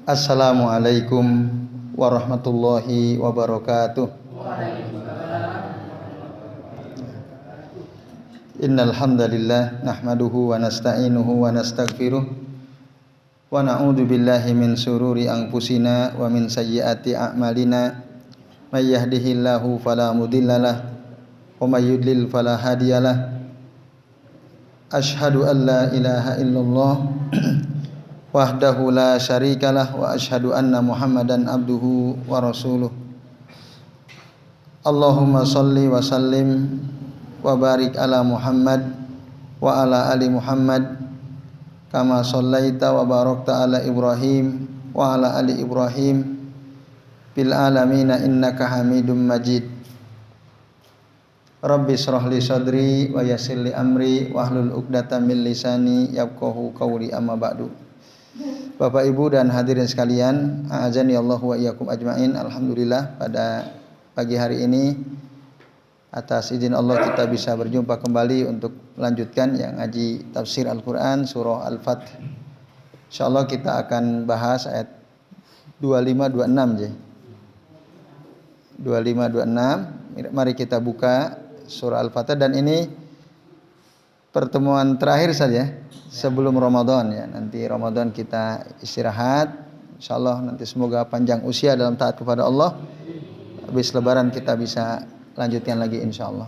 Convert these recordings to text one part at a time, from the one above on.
Assalamualaikum warahmatullahi wabarakatuh. Innal hamdalillah nahmaduhu wa nasta'inuhu wa nastaghfiruh wa na'udzu billahi min shururi anfusina wa min sayyiati a'malina. May yahdihillahu fala mudhillalah wa may yudlil fala hadiyalah. Asyhadu an la ilaha illallah wahdahu la syarikalah wa asyhadu anna Muhammadan abduhu wa rasuluh. Allahumma shalli wa sallim wa barik ala Muhammad wa ala ali Muhammad kama shallaita wa barakta ala Ibrahim wa ala ali Ibrahim bil alamin innaka Hamidum Majid. Rabbi shrah li sadri wa yassir li amri wahlul 'uqdatam min lisani yafqahu qawli amma ba'du. Bapak Ibu dan hadirin sekalian, a'azani Allah wa iyyakum ajmain. Alhamdulillah pada pagi hari ini atas izin Allah kita bisa berjumpa kembali untuk melanjutkan yang ngaji tafsir Al-Qur'an surah Al-Fath. Insyaallah kita akan bahas ayat 25 26 je. 25 26. Mari kita buka surah Al-Fath dan ini pertemuan terakhir saja sebelum Ramadan ya. Nanti Ramadan kita istirahat. Insyaallah nanti semoga panjang usia dalam taat kepada Allah. Habis lebaran kita bisa lanjutkan lagi insyaallah.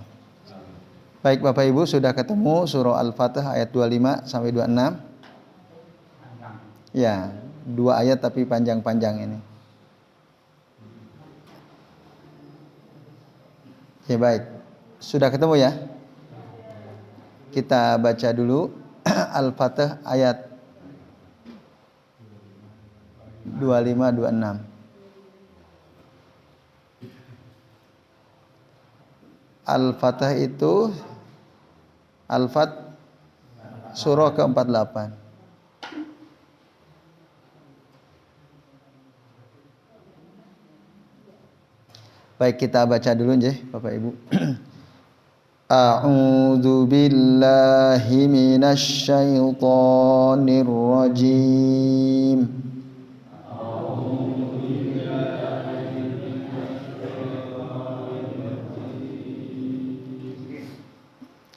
Baik Bapak Ibu, sudah ketemu surah Al-Fatih ayat 25 sampai 26? Ya, 2 ayat tapi panjang-panjang ini. Ya baik. Sudah ketemu ya? Kita baca dulu Al-Fatih ayat 25-26. Al-Fatih itu Al-Fath surah ke-48. Baik, kita baca dulu nggih Bapak Ibu. A'udzu billahi minasy syaithanir rajim.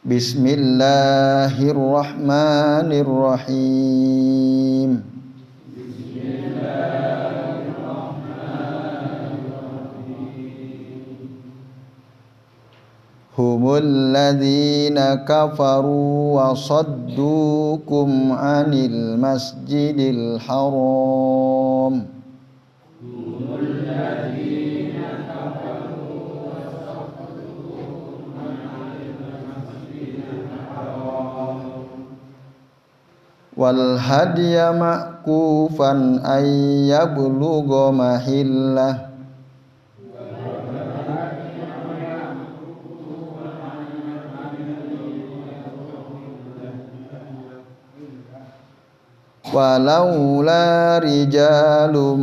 Bismillahirrahmanirrahim. Humul ladzina kafaru wa saddukum 'anil masjidil haram. Humul ladzina kafaru wa saddukum 'anil masjidil haram. Wal hadiya ma'kufan ay yablugha mahillah. Walaula rijalum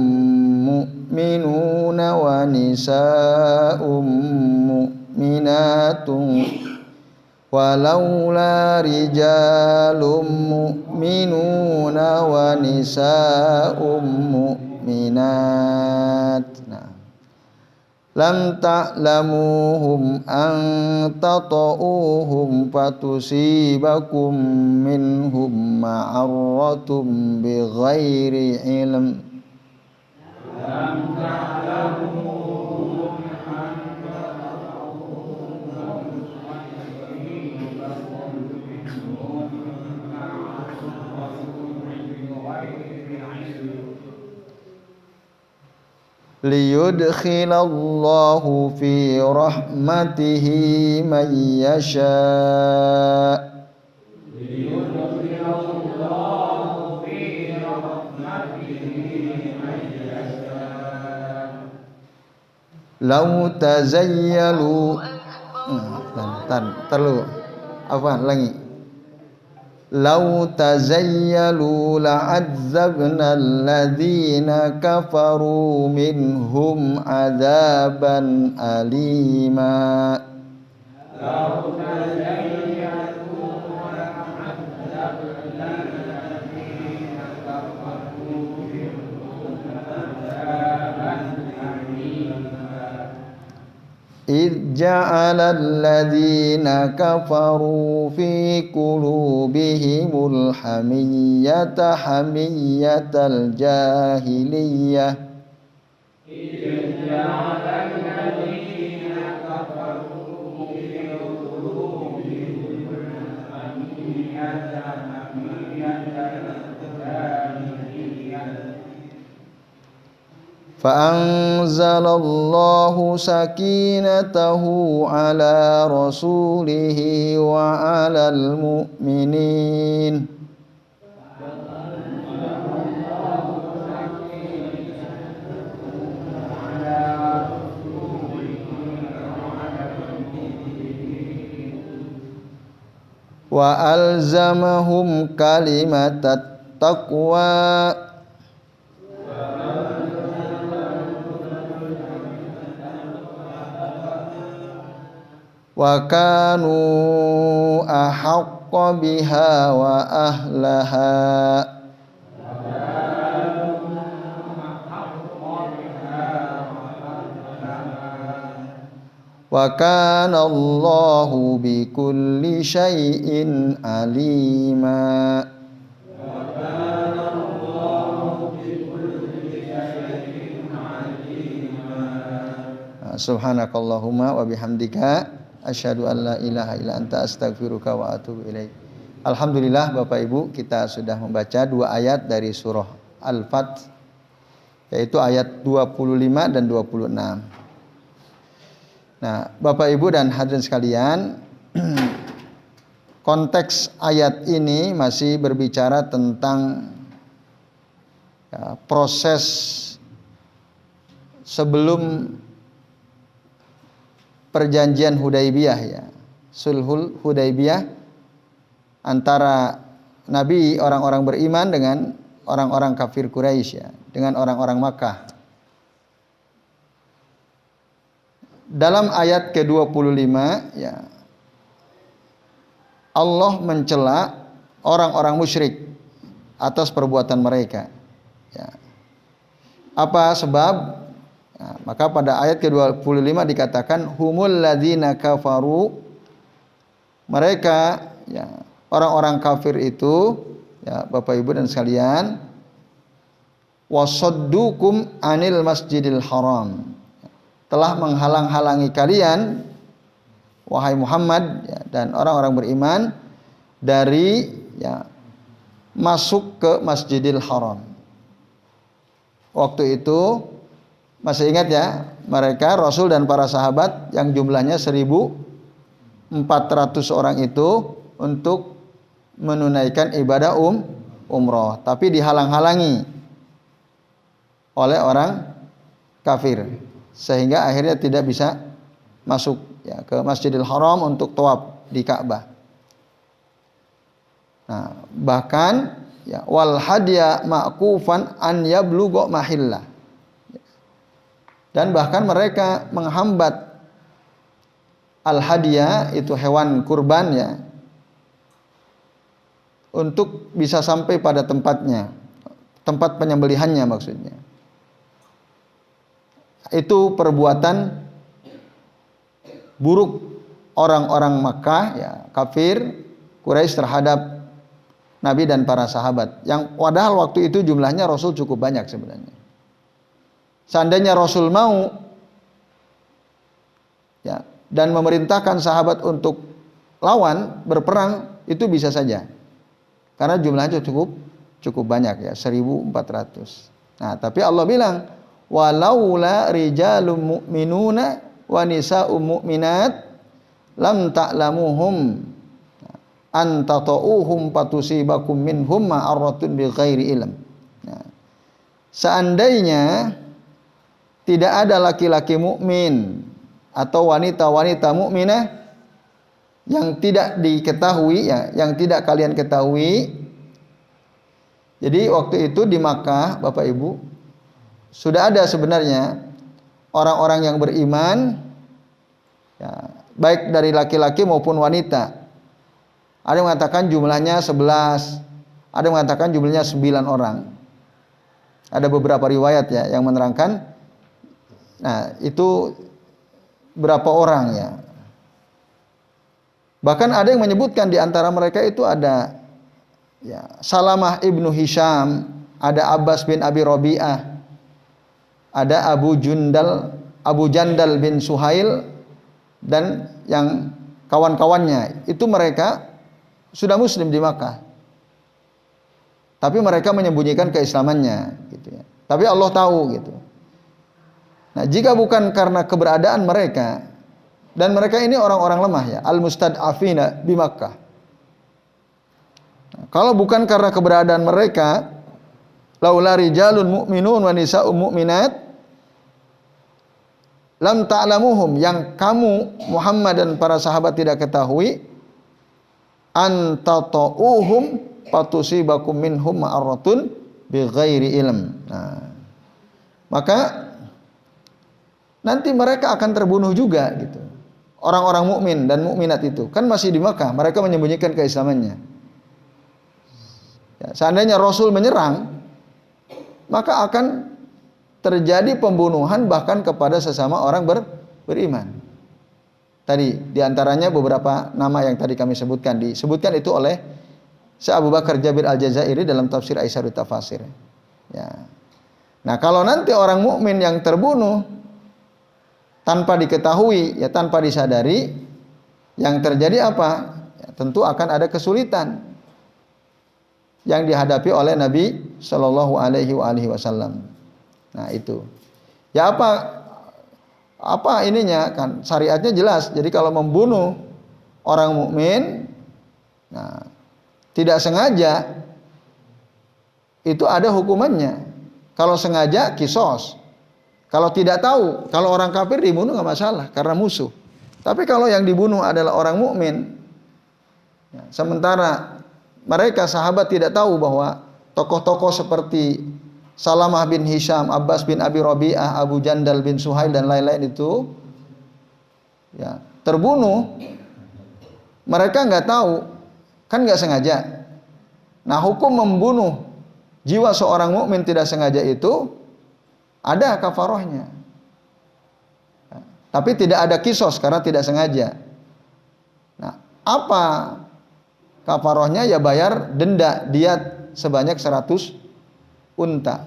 mu'minuna wa nisa'um mu'minatun walaula rijalum mu'minuna wa nisa'um mu'minat. Lam ta'lamuhum an tata'uhum fatusibakum minhum ma'arratum bighairi ilm. Lam ta'lamuhum an tata'uhum fatusibakum minhum ma'arratum bighairi ilm. Liyudkhilallahu fi rahmatihi man yasha. Liyudkhilallahu fi rahmatihi man yasha. Law tazayyalu terlalu apa lagi? Lau tazayyalu la'adzabna alladhina kafaru minhum adzaban alima. Lau tazayyalu la'adzabna alladhina kafaru minhum إذ جعل الذين كفروا في قلوبهم الحمية حمية الجاهلية فأنزل الله سكينته على رسوله وعلى المؤمنين وألزمهم كلمة التقوى وكانوا أحق بها وأهلها وكان الله بكل شيء عليما Subhanakallahumma wa bihamdika asyhadu an la ilaha illa anta astaghfiruka wa atubu ilaik. Alhamdulillah Bapak Ibu, kita sudah membaca 2 ayat dari surah Al-Fath, yaitu ayat 25 dan 26. Nah, Bapak Ibu dan hadirin sekalian, konteks ayat ini masih berbicara tentang proses sebelum perjanjian Hudaibiyah, ya, Sulhul Hudaibiyah antara Nabi orang-orang beriman dengan orang-orang kafir Quraisy, ya, dengan orang-orang Makkah. Dalam ayat ke-25, ya, Allah mencela orang-orang musyrik atas perbuatan mereka, ya. Apa sebab? Nah, maka pada ayat ke-25 dikatakan humul ladzina kafaru, mereka, ya, orang-orang kafir itu, ya, Bapak Ibu dan sekalian, wasaddukum anil masjidil haram, telah menghalang-halangi kalian wahai Muhammad, ya, dan orang-orang beriman dari, ya, masuk ke Masjidil Haram. Waktu itu masih ingat, ya, mereka Rasul dan para sahabat yang jumlahnya 1.400 orang itu untuk menunaikan ibadah umroh, tapi dihalang-halangi oleh orang kafir, sehingga akhirnya tidak bisa masuk, ya, ke Masjidil Haram untuk tawaf di Ka'bah. Nah, bahkan, ya, wal hadya ma'kufan an yablugha mahillah. Dan bahkan mereka menghambat al-hadiyah, itu hewan kurban, ya, untuk bisa sampai pada tempatnya, tempat penyembelihannya maksudnya. Itu perbuatan buruk orang-orang Makkah, ya, kafir Quraisy terhadap Nabi dan para sahabat, yang padahal waktu itu jumlahnya Rasul cukup banyak sebenarnya. Seandainya Rasul mau, ya, dan memerintahkan sahabat untuk lawan, berperang, itu bisa saja, karena jumlahnya cukup banyak, ya, 1.400. Nah, tapi Allah bilang walaula rijalun mu'minuna wa nisa'um mu'minat lam ta'lamuhum an tata'uhum fatusibakum minhum ma'aratun bighairi ilm. Nah, seandainya tidak ada laki-laki mukmin atau wanita-wanita mukminah yang tidak diketahui, ya, yang tidak kalian ketahui. Jadi waktu itu di Makkah, Bapak Ibu, sudah ada sebenarnya orang-orang yang beriman, ya, baik dari laki-laki maupun wanita. Ada yang mengatakan jumlahnya 11, ada yang mengatakan jumlahnya 9 orang. Ada beberapa riwayat, ya, yang menerangkan. Nah, itu berapa orang ya. Bahkan ada yang menyebutkan di antara mereka itu ada ya, Salamah ibnu Hisham, ada Abbas bin Abi Rabi'ah, ada Abu Jandal bin Suhail, dan yang kawan-kawannya. Itu mereka sudah muslim di Makkah, tapi mereka menyembunyikan keislamannya gitu ya. Tapi Allah tahu gitu. Nah, jika bukan karena keberadaan mereka, dan mereka ini orang-orang lemah ya, al-mustad'afina di Makkah. Nah, kalau bukan karena keberadaan mereka, laula rijalun mu'minun wa nisa'un mu'minat lam ta'lamuhum, yang kamu Muhammad dan para sahabat tidak ketahui, antata'uhum patusibakum minhum ma'arratun bighairi ilm. Nah, maka nanti mereka akan terbunuh juga gitu. Orang-orang mukmin dan mukminat itu kan masih di Makkah, mereka menyembunyikan keislamannya. Ya, seandainya Rasul menyerang, maka akan terjadi pembunuhan bahkan kepada sesama orang beriman. Tadi diantaranya beberapa nama yang tadi kami sebutkan, disebutkan itu oleh Syekh Abu Bakar Jabir Al-Jazairi dalam tafsir Aisyarut Tafasir. Ya. Nah, kalau nanti orang mukmin yang terbunuh tanpa diketahui, ya tanpa disadari, yang terjadi apa? Ya, tentu akan ada kesulitan yang dihadapi oleh Nabi Shallallahu Alaihi Wasallam. Nah itu, ya apa ininya kan syariatnya jelas. Jadi kalau membunuh orang mukmin, nah tidak sengaja itu ada hukumannya. Kalau sengaja kisos. Kalau tidak tahu, kalau orang kafir dibunuh nggak masalah karena musuh. Tapi kalau yang dibunuh adalah orang mukmin, ya, sementara mereka sahabat tidak tahu bahwa tokoh-tokoh seperti Salamah bin Hisham, Abbas bin Abi Rabi'ah, Abu Jandal bin Suhail dan lain-lain itu ya, terbunuh, mereka nggak tahu, kan nggak sengaja. Nah, hukum membunuh jiwa seorang mukmin tidak sengaja itu ada kafarohnya, tapi tidak ada kisos karena tidak sengaja. Nah, apa kafarohnya? Ya bayar denda diat sebanyak 100 unta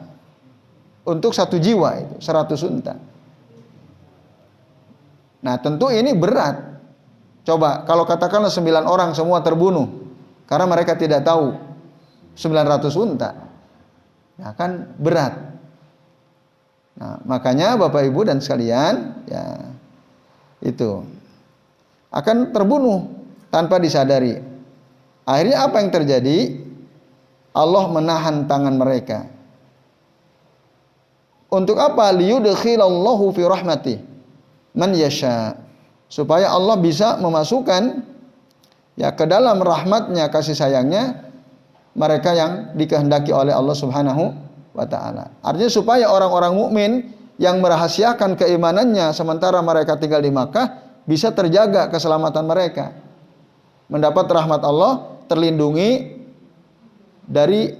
untuk satu jiwa, itu 100 unta. Nah, tentu ini berat. Coba kalau katakanlah 9 orang semua terbunuh karena mereka tidak tahu, 900 unta, nah kan berat. Nah, makanya Bapak Ibu dan sekalian, ya itu akan terbunuh tanpa disadari. Akhirnya apa yang terjadi? Allah menahan tangan mereka. Untuk apa? Liyudkhilallahu fi rahmatih man yasha, supaya Allah bisa memasukkan ya ke dalam rahmatnya, kasih sayangnya mereka yang dikehendaki oleh Allah Subhanahu wa taala. Artinya supaya orang-orang mukmin yang merahasiakan keimanannya sementara mereka tinggal di Makkah bisa terjaga keselamatan mereka, mendapat rahmat Allah, terlindungi dari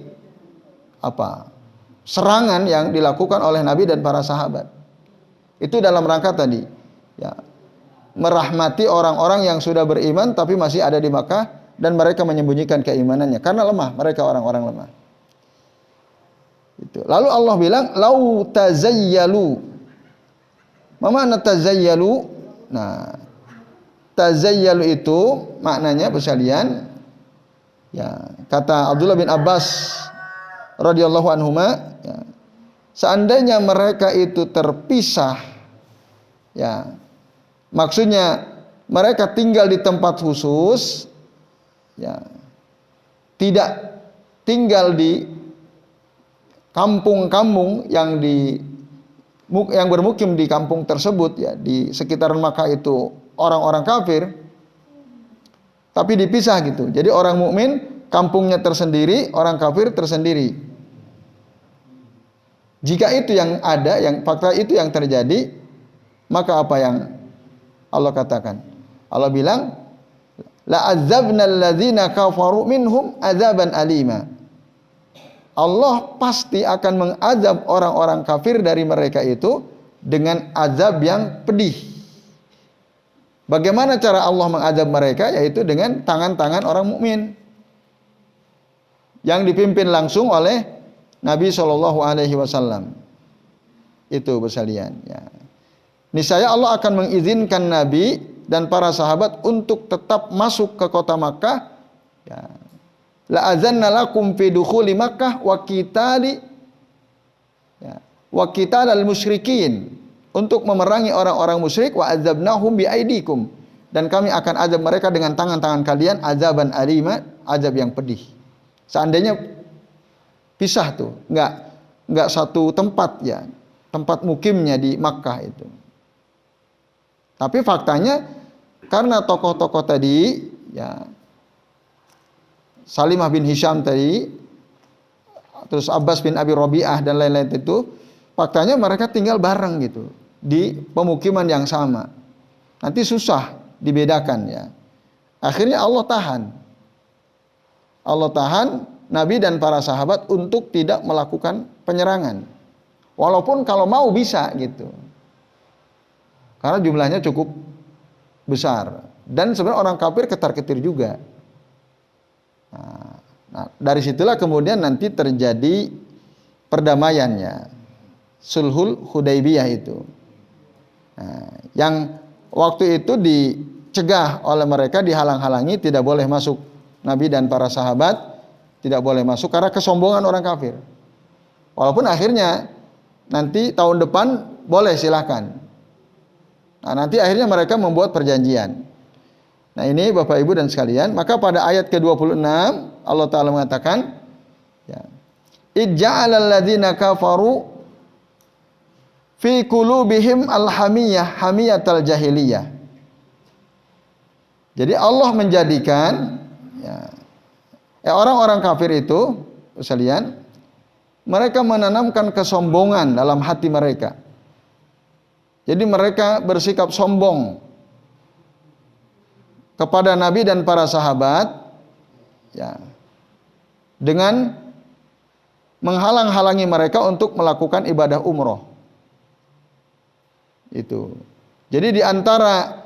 serangan yang dilakukan oleh Nabi dan para sahabat. Itu dalam rangka tadi ya, merahmati orang-orang yang sudah beriman tapi masih ada di Makkah dan mereka menyembunyikan keimanannya karena lemah, mereka orang-orang lemah. Itu. Lalu Allah bilang lau tazayyalu. Ma makna tazayyalu? Nah, tazayyalu itu maknanya sekalian ya, kata Abdullah bin Abbas radhiyallahu anhuma, ya, seandainya mereka itu terpisah, ya, maksudnya mereka tinggal di tempat khusus, ya, tidak tinggal di kampung-kampung yang bermukim di kampung tersebut, ya, di sekitaran Makkah itu orang-orang kafir, tapi dipisah gitu. Jadi orang mukmin kampungnya tersendiri, orang kafir tersendiri. Jika itu yang ada, yang fakta itu yang terjadi, maka apa yang Allah katakan? Allah bilang, la azabna alladzina kafaru minhum azaban alima. Allah pasti akan mengazab orang-orang kafir dari mereka itu dengan azab yang pedih, Bagaimana cara Allah mengazab mereka? Yaitu dengan tangan-tangan orang mukmin yang dipimpin langsung oleh Nabi Shallallahu Alaihi Wasallam. Itu bersalian. Ya. Niscaya Allah akan mengizinkan Nabi dan para sahabat untuk tetap masuk ke kota Makkah. Ya. La azanna lakum fi dukhuli Makkah wa qitali wa qitalal musyrikin, untuk memerangi orang-orang musyrik, wa azabnahum bi aidikum, dan kami akan azab mereka dengan tangan-tangan kalian, azaban alima, azab yang pedih. Seandainya pisah tuh, enggak satu tempat ya, tempat mukimnya di Makkah itu. Tapi faktanya karena tokoh-tokoh tadi ya, Salimah bin Hisham tadi, terus Abbas bin Abi Rabi'ah dan lain-lain itu, faktanya mereka tinggal bareng gitu di pemukiman yang sama. Nanti susah dibedakan ya. Akhirnya Allah tahan Nabi dan para sahabat untuk tidak melakukan penyerangan. Walaupun kalau mau bisa gitu. Karena jumlahnya cukup besar. Dan sebenarnya orang kafir ketar-ketir juga. Nah, dari situlah kemudian nanti terjadi perdamaiannya. Sulhul Hudaybiyah itu. Nah, yang waktu itu dicegah oleh mereka, dihalang-halangi, tidak boleh masuk Nabi dan para sahabat, tidak boleh masuk karena kesombongan orang kafir. Walaupun akhirnya nanti tahun depan boleh, silakan. Nah, nanti akhirnya mereka membuat perjanjian. Nah, ini Bapak Ibu dan sekalian, maka pada ayat ke-26 Allah Ta'ala mengatakan ya, ij'alal ladzina kafaru fi qulubihim al-hamiyah hamiyatal jahiliyah. Jadi Allah menjadikan ya, orang-orang kafir itu sekalian, mereka menanamkan kesombongan dalam hati mereka. Jadi mereka bersikap sombong kepada Nabi dan para sahabat ya, dengan menghalang-halangi mereka untuk melakukan ibadah umroh. Itu. Jadi di antara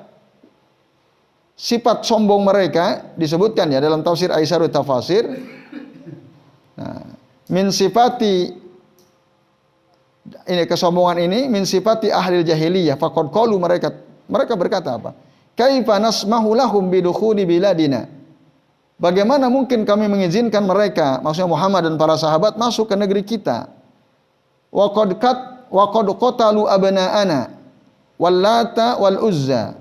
sifat sombong mereka disebutkan ya dalam tafsir Aisyarut Tafasir. Nah, min sifati ini, kesombongan ini min sifati ahli jahiliyah faqad qalu, mereka berkata apa? Kaifa nasmahu lahum bidukhuli biladina. Bagaimana mungkin kami mengizinkan mereka, maksudnya Muhammad dan para sahabat, masuk ke negeri kita? Wa qad qatalu abna'ana wallata wal uzza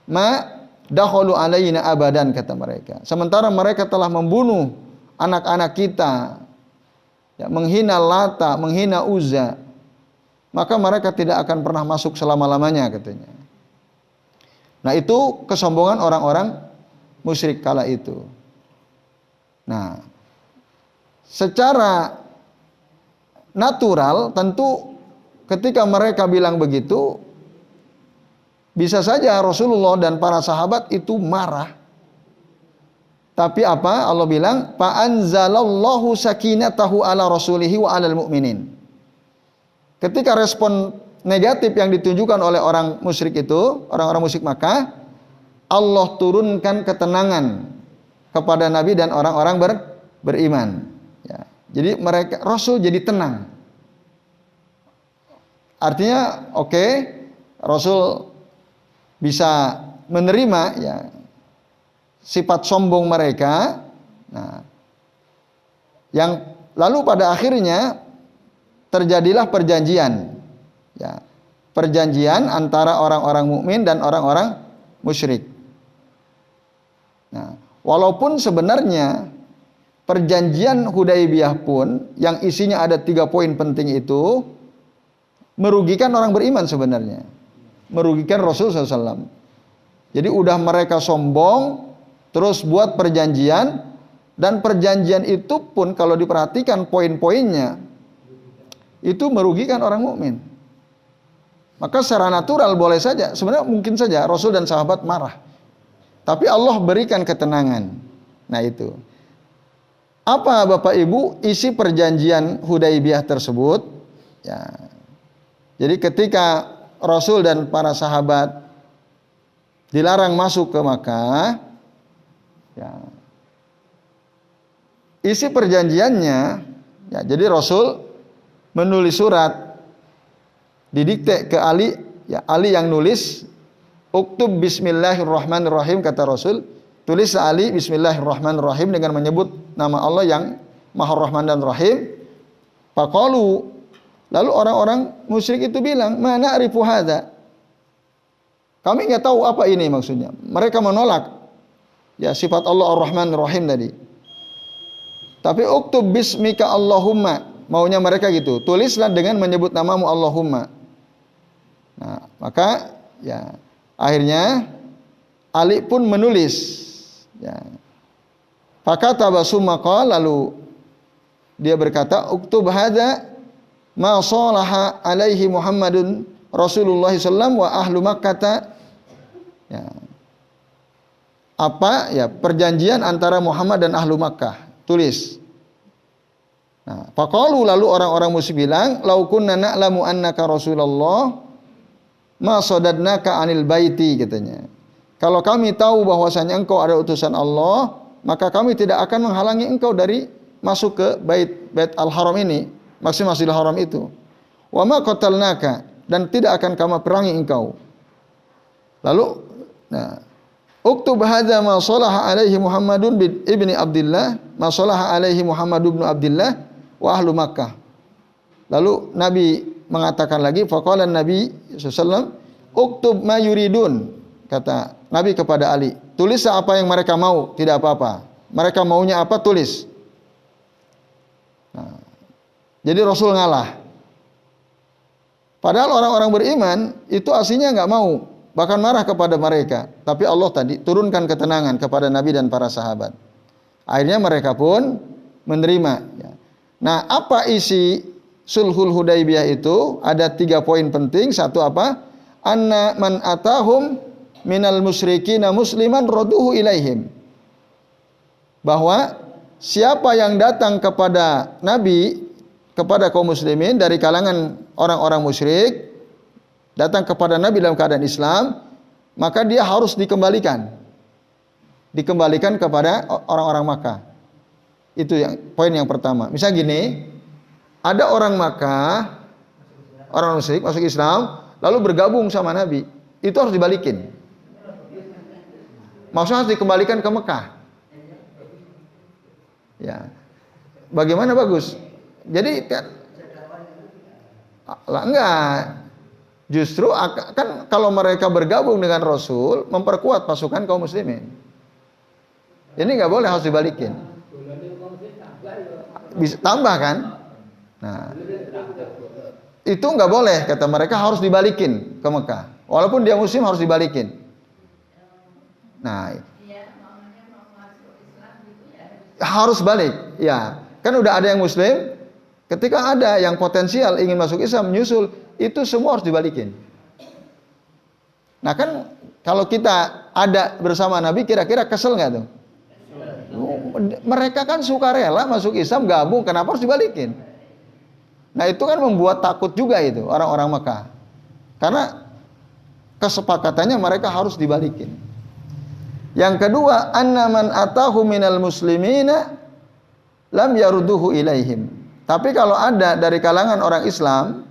ma dakhalu alaina abadan, kata mereka. Sementara mereka telah membunuh anak-anak kita, ya, menghina Lata, menghina Uzza, maka mereka tidak akan pernah masuk selama-lamanya, katanya. Nah, itu kesombongan orang-orang musyrik kala itu. Nah, secara natural tentu ketika mereka bilang begitu, bisa saja Rasulullah dan para sahabat itu marah. Tapi apa? Allah bilang, fa anzalallahu sakinatahu ala rasulihi wa alal mu'minin. Ketika respon negatif yang ditunjukkan oleh orang musyrik itu, orang-orang musyrik Makkah, Allah turunkan ketenangan kepada Nabi dan orang-orang beriman. Ya. Jadi mereka, Rasul jadi tenang. Artinya, oke, Rasul bisa menerima ya sifat sombong mereka. Nah, yang lalu pada akhirnya terjadilah perjanjian. Ya, perjanjian antara orang-orang mukmin dan orang-orang musyrik. Nah, walaupun sebenarnya perjanjian Hudaybiyah pun yang isinya ada 3 poin penting itu merugikan orang beriman sebenarnya, merugikan Rasul SAW. Jadi udah mereka sombong, terus buat perjanjian, dan perjanjian itu pun kalau diperhatikan poin-poinnya itu merugikan orang mukmin. Maka secara natural boleh saja, sebenarnya mungkin saja Rasul dan sahabat marah. Tapi Allah berikan ketenangan. Nah itu. Apa Bapak Ibu isi perjanjian Hudaybiyah tersebut? Ya. Jadi ketika Rasul dan para sahabat dilarang masuk ke Makkah, ya, isi perjanjiannya, ya, jadi Rasul menulis surat, didikte ke Ali, ya, Ali yang nulis, uktub bismillahirrahmanirrahim, kata Rasul, tulis Ali bismillahirrahmanirrahim dengan menyebut nama Allah yang Maha Rahman dan Rahim. Faqalu, lalu orang-orang musyrik itu bilang, mana arifu hadza? Kami enggak tahu apa ini maksudnya. Mereka menolak, ya, sifat Allah Ar-Rahman Ar-Rahim tadi. Tapi uktub bismika Allahumma, maunya mereka gitu. Tulislah dengan menyebut namamu Allahumma. Nah, maka ya akhirnya Ali pun menulis, ya. Fakataba summa qala, lalu dia berkata, uktub hadza ma salaha alaihi Muhammadun Rasulullah sallallahu wa ahlu Makkah. Ya. Apa ya perjanjian antara Muhammad dan ahlu Makkah, tulis. Nah, faqalu, lalu orang-orang musyrik bilang, lau kunna na'lamu annaka Rasulullah ma sadadnaka anil baiti, katanya. Kalau kami tahu bahwasanya engkau ada utusan Allah, maka kami tidak akan menghalangi engkau dari masuk ke Bait Al-Haram ini, maksudnya Masjidil Haram itu. Wa ma qatalnaka, dan tidak akan kami perangi engkau. Lalu, nah, uktub hadza ma salaha alaihi Muhammadun ibni Abdullah, ma salaha alaihi Muhammad ibn Abdullah wa ahlu Makkah. Lalu Nabi mengatakan lagi, faqala Nabi sallallahu alaihi wasallam, uktub ma yuridun, kata Nabi kepada Ali, tulis apa yang mereka mau, tidak apa-apa. Mereka maunya apa, tulis. Nah, jadi Rasul ngalah. Padahal orang-orang beriman itu aslinya enggak mau, bahkan marah kepada mereka. Tapi Allah tadi turunkan ketenangan kepada Nabi dan para sahabat. Akhirnya mereka pun menerima. Nah, apa isi Sulhul Hudaibiyah itu? Ada 3 poin penting. Satu apa? Anna man atahum minal musyrikina musliman raduhu ilaihim. Bahwa siapa yang datang kepada Nabi, kepada kaum muslimin dari kalangan orang-orang musyrik, datang kepada Nabi dalam keadaan Islam, maka dia harus dikembalikan kepada orang-orang Makkah. Itu yang poin yang pertama. Misal gini, ada orang Makkah, orang musyrik masuk Islam, lalu bergabung sama Nabi, itu harus dibalikin. Maksudnya harus dikembalikan ke Mekah. Ya, bagaimana bagus? Jadi enggak. Justru kan kalau mereka bergabung dengan Rasul, memperkuat pasukan kaum muslimin. Ini nggak boleh, harus dibalikin. Bisa tambah kan? Nah, itu nggak boleh, kata mereka, harus dibalikin ke Mekah. Walaupun dia muslim harus dibalikin. Nah, harus balik. Ya, kan udah ada yang muslim. Ketika ada yang potensial ingin masuk Islam, menyusul, itu semua harus dibalikin. Nah kan kalau kita ada bersama Nabi, kira-kira kesel nggak tuh? Mereka kan sukarela masuk Islam, gabung, kenapa harus dibalikin? Nah itu kan membuat takut juga itu orang-orang Mekah. Karena kesepakatannya mereka harus dibalikin. Yang kedua, anna man atahu minal muslimina lam yaruduhu ilaihim. Tapi kalau ada dari kalangan orang Islam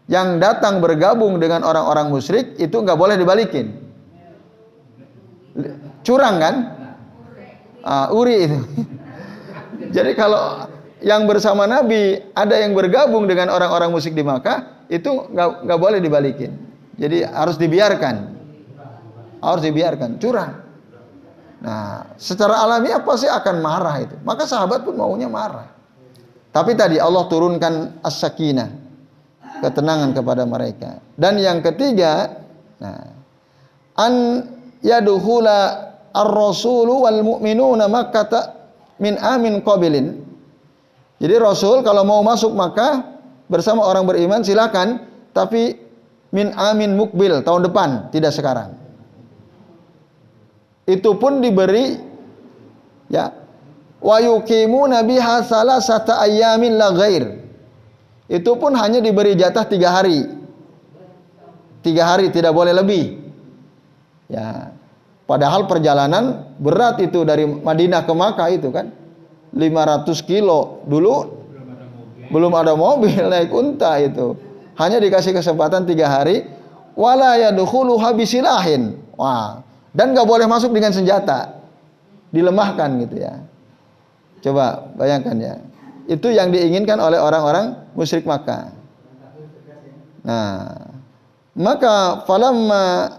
yang datang bergabung dengan orang-orang musyrik, itu nggak boleh dibalikin. Curang kan? Uri itu. Jadi kalau yang bersama Nabi ada yang bergabung dengan orang-orang musyrik di Makkah, itu nggak boleh dibalikin. Jadi harus dibiarkan. Harus dibiarkan. Curang. Nah, secara alamiah pasti akan marah itu. Maka sahabat pun maunya marah. Tapi tadi Allah turunkan as-sakinah, ketenangan kepada mereka. Dan yang ketiga, nah, an yadukhula ar-rasulu wal mu'minuna Makkah min amin qabilin. Jadi Rasul kalau mau masuk Makkah bersama orang beriman silakan, tapi min amin mukbil, tahun depan, tidak sekarang. Itu pun diberi, ya, wa yuqimuna biha salasata ayyamin la ghair. Itu pun hanya diberi jatah 3 hari. 3 hari, tidak boleh lebih. Ya. Padahal perjalanan berat itu dari Madinah ke Makkah itu kan 500 kilo. Dulu belum ada mobil naik unta itu. Hanya dikasih kesempatan 3 hari. Wala yadkhuluha bisilahin. Wah, dan enggak boleh masuk dengan senjata. Dilemahkan gitu ya. Coba bayangkan ya. Itu yang diinginkan oleh orang-orang musyrik Makkah. Nah, maka falamma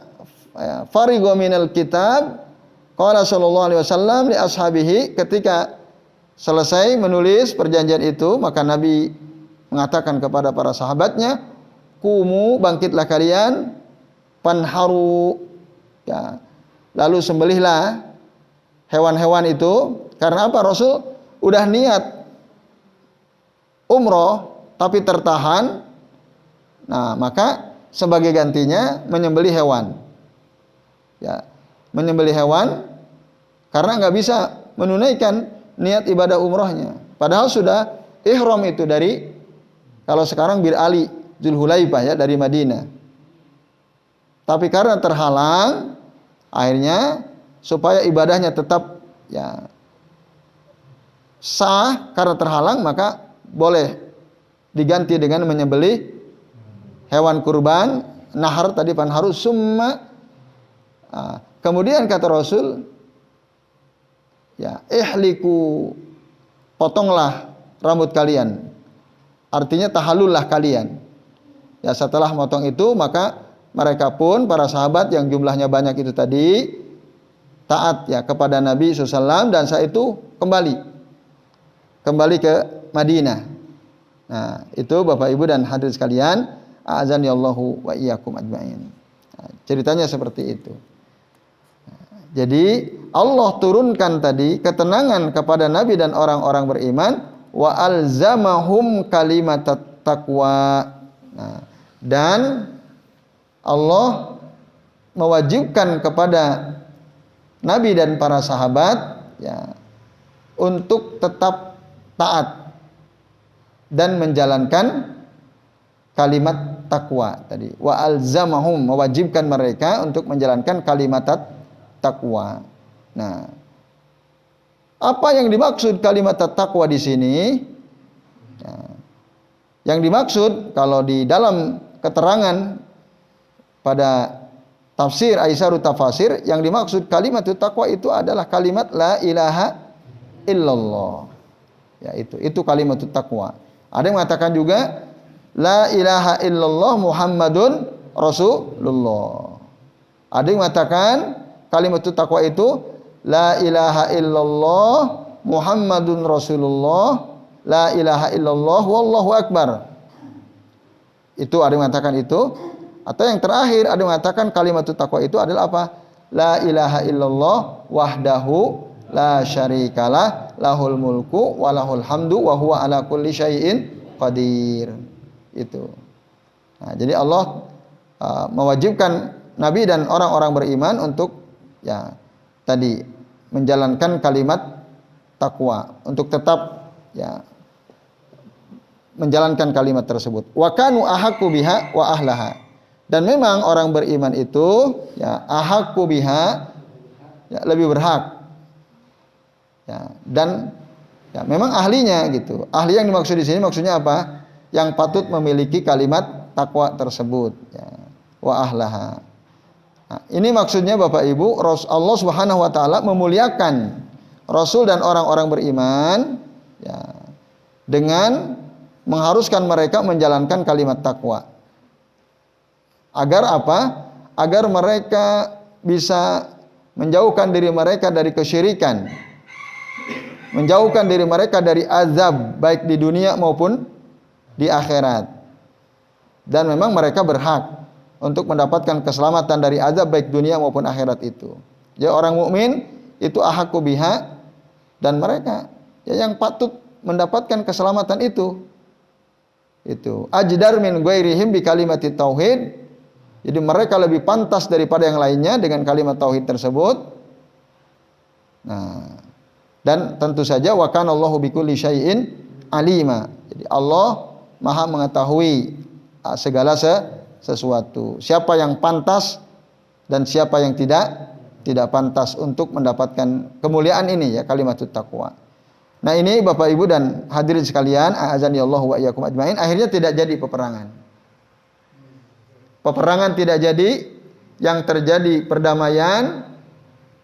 farigo minal kitab qala sallallahu alaihi wasallam li ashabihi, ketika selesai menulis perjanjian itu maka Nabi mengatakan kepada para sahabatnya, kumu, bangkitlah kalian, panharu, ya, lalu sembelihlah hewan-hewan itu. Karena apa? Rasul udah niat umroh tapi tertahan. Nah, maka sebagai gantinya menyembelih hewan. Ya, menyembelih hewan karena nggak bisa menunaikan niat ibadah umrohnya. Padahal sudah ihram itu dari, kalau sekarang Bir Ali, Dzulhulaifah ya, dari Madinah. Tapi karena terhalang, akhirnya supaya ibadahnya tetap ya sah karena terhalang, maka boleh diganti dengan menyembelih hewan kurban, nahar tadi panharu summa. Kemudian kata Rasul, ya, ihliku, potonglah rambut kalian. Artinya tahallullah kalian. Ya, setelah motong itu maka mereka pun para sahabat yang jumlahnya banyak itu tadi taat ya kepada Nabi SAW, dan saat itu kembali ke Madinah. Nah, itu Bapak Ibu dan hadirin sekalian, a'azanillahu wa iyyakum ajmain. Nah, ceritanya seperti itu. Jadi Allah turunkan tadi ketenangan kepada Nabi dan orang-orang beriman, wa alzamahum kalimat taqwa. Nah, dan Allah mewajibkan kepada Nabi dan para sahabat ya untuk tetap taat dan menjalankan kalimat takwa tadi. Wa alzamahum, mewajibkan mereka untuk menjalankan kalimat takwa. Nah, apa yang dimaksud kalimat takwa di sini? Nah, yang dimaksud kalau di dalam keterangan pada tafsir Aisyarut Tafasir, yang dimaksud kalimat takwa itu adalah kalimat la ilaha illallah. Ya, itu kalimat takwa. Ada yang mengatakan juga la ilaha illallah Muhammadun Rasulullah. Ada yang mengatakan kalimat takwa itu la ilaha illallah Muhammadun Rasulullah, la ilaha illallah wallahu akbar. Itu ada yang mengatakan itu. Atau yang terakhir ada yang mengatakan kalimat takwa itu adalah apa? La ilaha illallah wahdahu la syarikalah lahul mulku wa lahul hamdu wa huwa ala kulli syai'in qadir. Itu. Nah, jadi Allah mewajibkan Nabi dan orang-orang beriman untuk ya tadi menjalankan kalimat takwa, untuk tetap ya menjalankan kalimat tersebut. Wa kanu ahaqqu biha wa ahlaha. Dan memang orang beriman itu ya ahaqqu biha, ya lebih berhak. Ya, dan ya memang ahlinya gitu. Ahli yang dimaksud di sini maksudnya apa? Yang patut memiliki kalimat takwa tersebut ya. Wa ahlaha. Nah, ini maksudnya Bapak Ibu, Allah Subhanahu wa taala memuliakan Rasul dan orang-orang beriman ya dengan mengharuskan mereka menjalankan kalimat takwa. Agar apa? Agar mereka bisa menjauhkan diri mereka dari kesyirikan, menjauhkan diri mereka dari azab baik di dunia maupun di akhirat. Dan memang mereka berhak untuk mendapatkan keselamatan dari azab baik dunia maupun akhirat itu. Ya, orang mukmin itu ahaqqu biha, dan mereka ya yang patut mendapatkan keselamatan itu. Itu ajdar min ghairihim bi kalimati tauhid. Jadi mereka lebih pantas daripada yang lainnya dengan kalimat tauhid tersebut. Nah, dan tentu saja wa kana Allahu bikulli syai'in alima. Jadi Allah Maha mengetahui segala sesuatu. Siapa yang pantas Dan siapa yang tidak pantas untuk mendapatkan kemuliaan ini ya, kalimatut taqwa. Nah, ini Bapak Ibu dan hadirin sekalian, a'azanillahu wa iyyakum ajmain, akhirnya tidak jadi peperangan. Peperangan tidak jadi, yang terjadi perdamaian,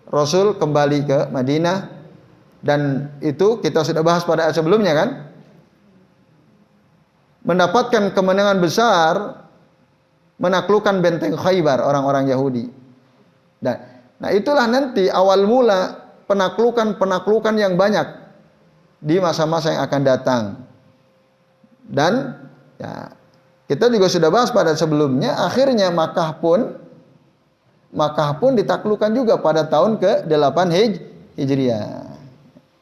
Rasul kembali ke Madinah, dan itu kita sudah bahas pada sebelumnya kan. Mendapatkan kemenangan besar, menaklukkan benteng Khaybar orang-orang Yahudi. Nah, itulah nanti awal mula penaklukan yang banyak di masa-masa yang akan datang. Dan ya, kita juga sudah bahas pada sebelumnya, akhirnya Makkah pun ditaklukkan juga pada tahun ke-8 Hijriah.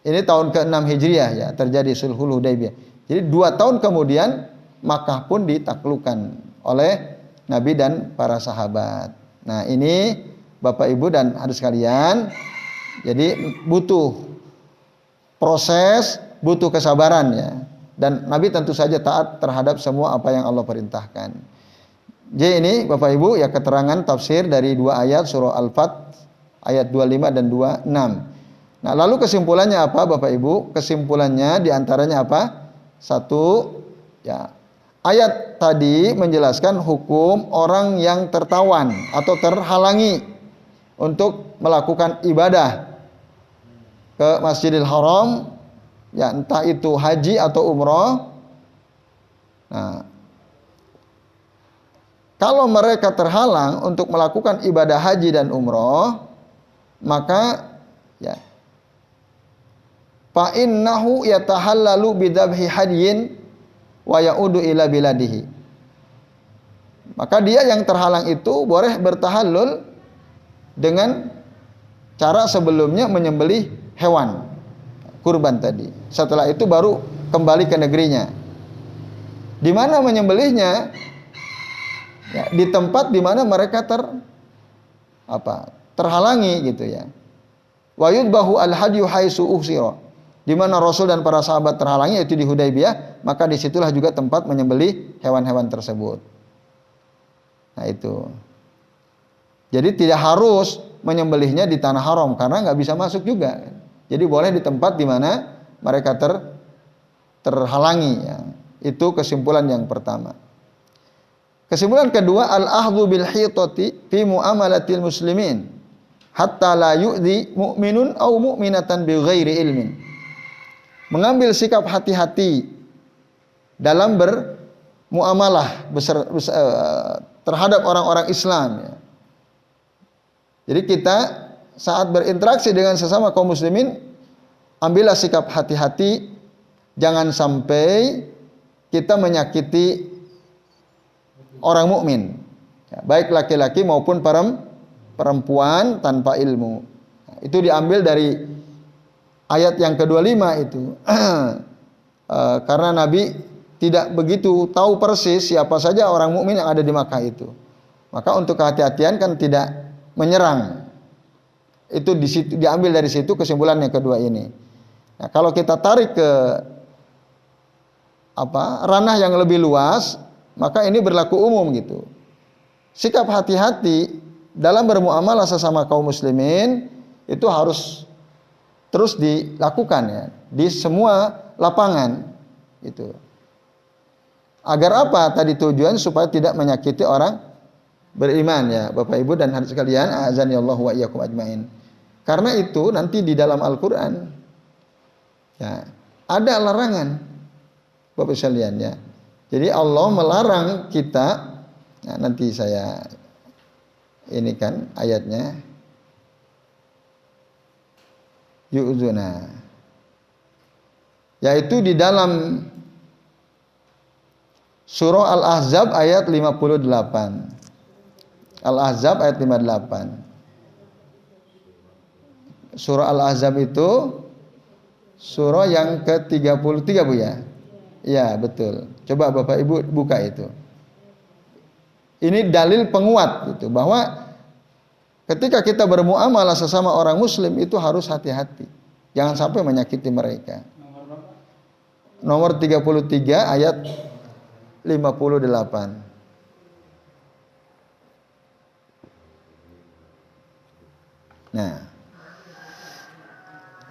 Ini tahun ke-6 Hijriah ya, terjadi Sulhul Hudaybiyah. Jadi 2 tahun kemudian Makkah pun ditaklukkan oleh Nabi dan para sahabat. Nah, ini Bapak Ibu dan hadirin sekalian, jadi butuh proses, butuh kesabaran ya. Dan Nabi tentu saja taat terhadap semua apa yang Allah perintahkan. Jadi ini Bapak Ibu ya, keterangan tafsir dari 2 ayat surah Al-Fat ayat 25 dan 26. Nah, lalu kesimpulannya apa Bapak Ibu? Kesimpulannya diantaranya apa? 1 ya, ayat tadi menjelaskan hukum orang yang tertawan atau terhalangi untuk melakukan ibadah ke Masjidil Haram, ya entah itu haji atau umroh. Nah, kalau mereka terhalang untuk melakukan ibadah haji dan umroh, maka ya, fa innahu yatahallalu bidabhi hadyin wa ya'udu ila biladihi. Maka dia yang terhalang itu boleh bertahallul dengan cara sebelumnya menyembelih hewan kurban tadi. Setelah itu baru kembali ke negerinya. Di mana menyembelihnya? Ya, di tempat di mana mereka terhalangi gitu ya. Wa yudbahu al-hadyu haitsu uhsira. Di mana Rasul dan para sahabat terhalangi, yaitu di Hudaybiyah, maka disitulah juga tempat menyembelih hewan-hewan tersebut. Nah, itu. Jadi tidak harus menyembelihnya di tanah haram karena nggak bisa masuk juga. Jadi boleh di tempat di mana mereka terhalangi ya. Itu kesimpulan yang pertama. Kesimpulan kedua, al-akhdhu bil hitati fi muamalatil muslimin hatta la yu'dhi mu'minun aw mu'minatan bi ghairi ilmin. Mengambil sikap hati-hati dalam bermuamalah terhadap orang-orang Islam ya. Jadi kita saat berinteraksi dengan sesama kaum muslimin, ambillah sikap hati-hati, jangan sampai kita menyakiti orang mukmin, ya, baik laki-laki maupun perempuan tanpa ilmu. Nah, itu diambil dari ayat yang ke-25 itu. Karena Nabi tidak begitu tahu persis siapa saja orang mukmin yang ada di Makkah itu. Maka untuk kehati-hatian kan tidak menyerang. Itu diambil dari situ kesimpulan yang kedua ini. Nah, kalau kita tarik ke ranah yang lebih luas, maka ini berlaku umum gitu. Sikap hati-hati dalam bermuamalah sesama kaum muslimin itu harus terus dilakukan ya, di semua lapangan itu. Agar apa? Tadi tujuan supaya tidak menyakiti orang beriman ya, Bapak Ibu dan hadirin sekalian, azanillahu wa iyyakum ajmain. Karena itu nanti di dalam Al-Qur'an ya, ada larangan Bapak sekalian ya. Jadi Allah melarang kita, nah, nanti saya ini kan ayatnya yu'zuna, yaitu di dalam surah Al-Ahzab ayat 58. Al-Ahzab ayat 58. Surah Al-Ahzab itu surah yang ke-33 Bu ya. Ya, betul. Coba Bapak Ibu buka itu. Ini dalil penguat gitu, bahwa ketika kita bermuamalah sesama orang muslim itu harus hati-hati. Jangan sampai menyakiti mereka. Nomor 33 ayat 58. Nah,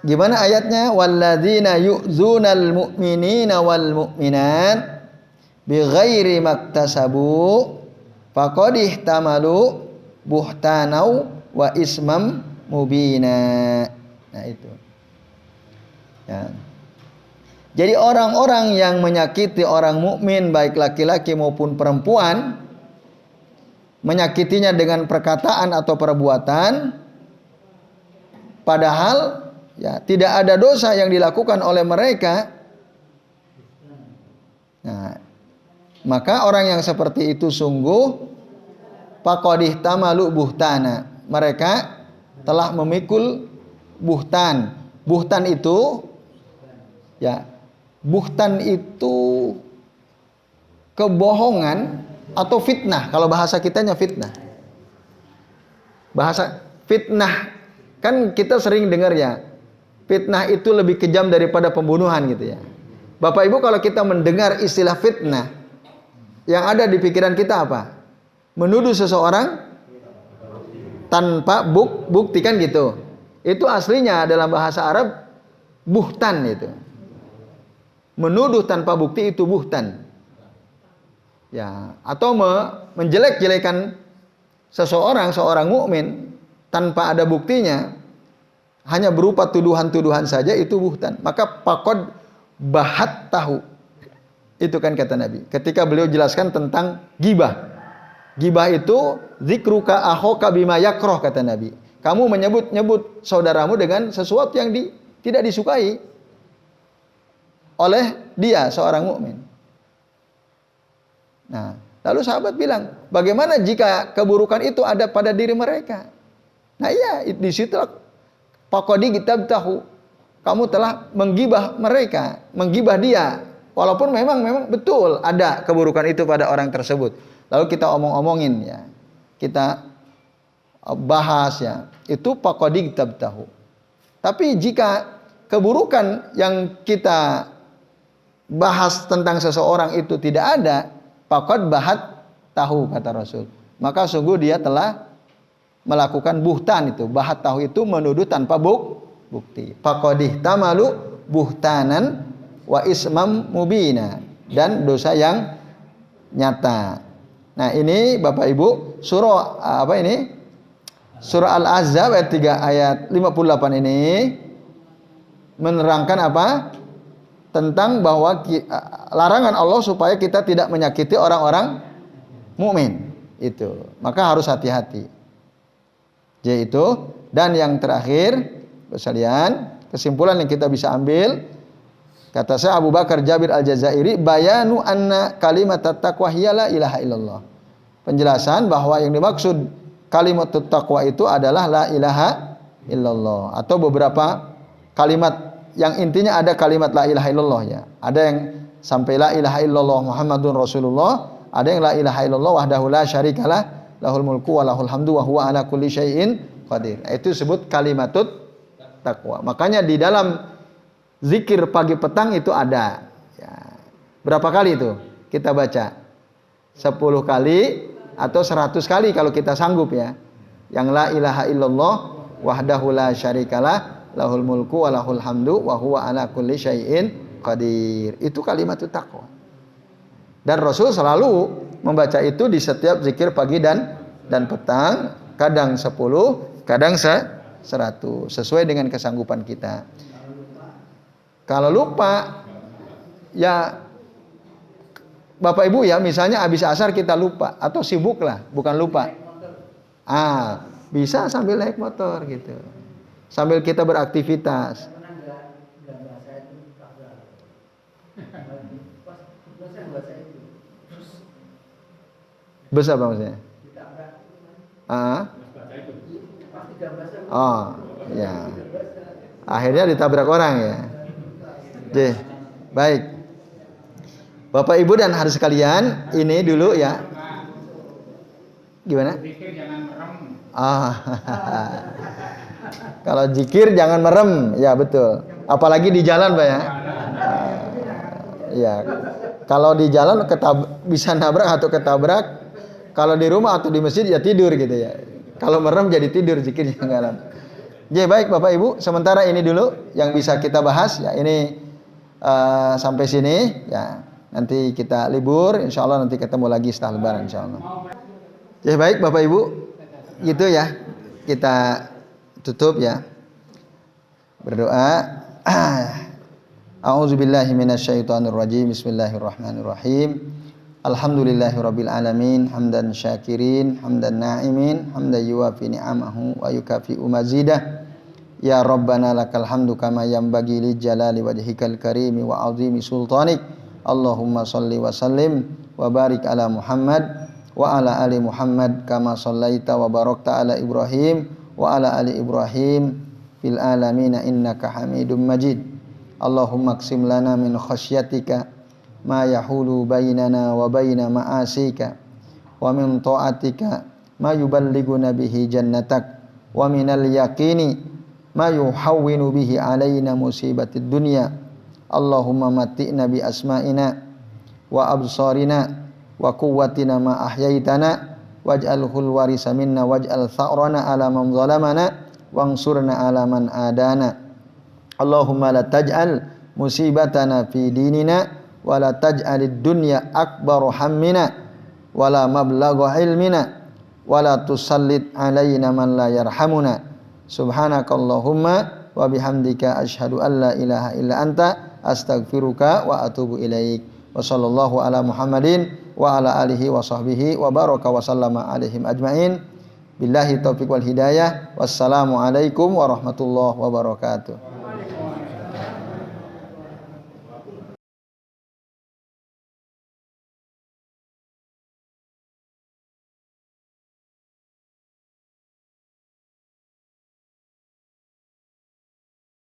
gimana ayatnya? Walladzina yu'zunal mu'minina wal mu'minat bighairi maktasabu faqad ihtamalu buhtanau wa ismam mubina. Nah itu. Ya. Jadi orang-orang yang menyakiti orang mukmin baik laki-laki maupun perempuan, menyakitinya dengan perkataan atau perbuatan, padahal ya tidak ada dosa yang dilakukan oleh mereka. Nah, maka orang yang seperti itu sungguh faqadih tamalu buhtana. Mereka telah memikul buhtan. Buhtan itu ya, buhtan itu kebohongan atau fitnah. Kalau bahasa kitanya fitnah. Bahasa fitnah kan kita sering dengar ya. Fitnah itu lebih kejam daripada pembunuhan gitu ya. Bapak Ibu, kalau kita mendengar istilah fitnah, yang ada di pikiran kita apa? Menuduh seseorang tanpa bukti kan gitu. Itu aslinya dalam bahasa Arab buhtan itu. Menuduh tanpa bukti itu buhtan. Ya, atau menjelek-jelekan seorang mukmin tanpa ada buktinya, hanya berupa tuduhan-tuduhan saja, itu buhtan. Maka faqad bahat tahu. Itu kan kata Nabi. Ketika beliau jelaskan tentang gibah. Gibah itu zikruka akhoka bima yakroh, kata Nabi. Kamu menyebut saudaramu dengan sesuatu yang tidak disukai oleh dia, seorang mukmin. Nah, lalu sahabat bilang, bagaimana jika keburukan itu ada pada diri mereka? Nah iya, di situlah faqadi kita tahu. Kamu telah menggibah mereka, menggibah dia. Walaupun memang betul ada keburukan itu pada orang tersebut. Lalu kita omong-omongin ya. Kita bahas ya. Itu faqadi kita tahu. Tapi jika keburukan yang kita bahas tentang seseorang itu tidak ada, faqad bahat tahu, kata Rasul. Maka sungguh dia telah melakukan buhtan itu. Bahat tahu itu menuduh tanpa bukti. Faqadih tamalu buhtanan wa ismam mubina, dan dosa yang nyata. Nah, ini Bapak Ibu, surah apa ini? Surah Al-Ahzab ayat 3 ayat 58 ini menerangkan apa? Tentang bahwa larangan Allah supaya kita tidak menyakiti orang-orang mukmin. Itu. Maka harus hati-hati. Yaitu, dan yang terakhir, sekalian, kesimpulan yang kita bisa ambil, kata saya Abu Bakar Jabir Al-Jazairi, bayanu anna kalimat taqwa hiya la ilaha illallah. Penjelasan bahwa yang dimaksud kalimat taqwa itu adalah la ilaha illallah, atau beberapa kalimat yang intinya ada kalimat la ilaha illallah ya. Ada yang sampai la ilaha illallah Muhammadun Rasulullah, ada yang la ilaha illallah wahdahu la syarikalah lahul mulku wa lahul hamdu wa huwa ala kulli syai'in qadir. Itu disebut kalimatut taqwa. Makanya di dalam zikir pagi petang itu ada ya. Berapa kali itu kita baca? 10 kali atau 100 kali kalau kita sanggup ya. Yang la ilaha illallah wahdahu la syarikalah lahul mulku wa lahul hamdu wa huwa ala kulli syai'in qadir. Itu kalimat taqwa. Dan Rasul selalu membaca itu di setiap zikir pagi dan petang, kadang 10, kadang 100, sesuai dengan kesanggupan kita. Kalau lupa ya Bapak Ibu ya, misalnya habis asar kita lupa atau sibuk lah, bukan lupa. Bisa sambil naik motor gitu. Sambil kita beraktivitas. Bus apa maksudnya? Oh, ya. Akhirnya ditabrak orang ya. Baik. Bapak Ibu dan hadirin sekalian, ini dulu ya. Gimana? Kalau zikir jangan merem, ya betul. Apalagi di jalan, Pak ya. Ya. Kalau di jalan bisa nabrak atau ketabrak. Kalau di rumah atau di masjid ya tidur gitu ya. Kalau merem jadi tidur, zikirnya enggak. Ya baik Bapak Ibu, sementara ini dulu yang bisa kita bahas ya, ini sampai sini ya. Nanti kita libur, insya Allah nanti ketemu lagi setelah lebaran insya Allah. Ya baik Bapak Ibu, gitu ya. Kita tutup ya. Berdoa. A'udzubillahi minasyaitonirrajim. Bismillahirrahmanirrahim. Alhamdulillahirabbil alamin, hamdan syakirin, hamdan na'imin, hamdan yuwafi ni'amahu wa yukafi'u mazidah. Ya Rabbana lakal hamdu kama yanbaghi li jalali wajhikal karimi wa 'azimi sultanik. Allahumma shalli wa sallim wa barik ala Muhammad wa ala ali Muhammad kama shallaita wa barakta ala Ibrahim wa ala ali Ibrahim fil alamin innaka Hamidum Majid. Allahumma qsim lana min khasyatika ma yahulu bainana wa baina ma'asika wa min ta'atika ma yuballighuna bihi jannatak wa minal yaqini ma yuhawwinu bihi alaina musibatid dunya. Allahumma mati'na bi asma'ina wa absarina wa quwwatina ma ahyaitana waj'alhul warisa minna waj'al tha'rana ala man zalamana wansurna ala man adana. Allahumma la taj'al musibatana fi dinina wa la taj'alid dunya akbaru hammina wa la mablagha ilmina wa la tusallit alaina man la yarhamuna. Subhanakallahumma wa bihamdika asyhadu an la ilaha illa anta astaghfiruka wa atubu ilaik. Wa sallallahu ala Muhammadin wa ala alihi wa sahbihi wa baraka wa sallama alaihim ajmain. Billahi taufiq wal hidayah. Wassalamu alaikum warahmatullahi wabarakatuh.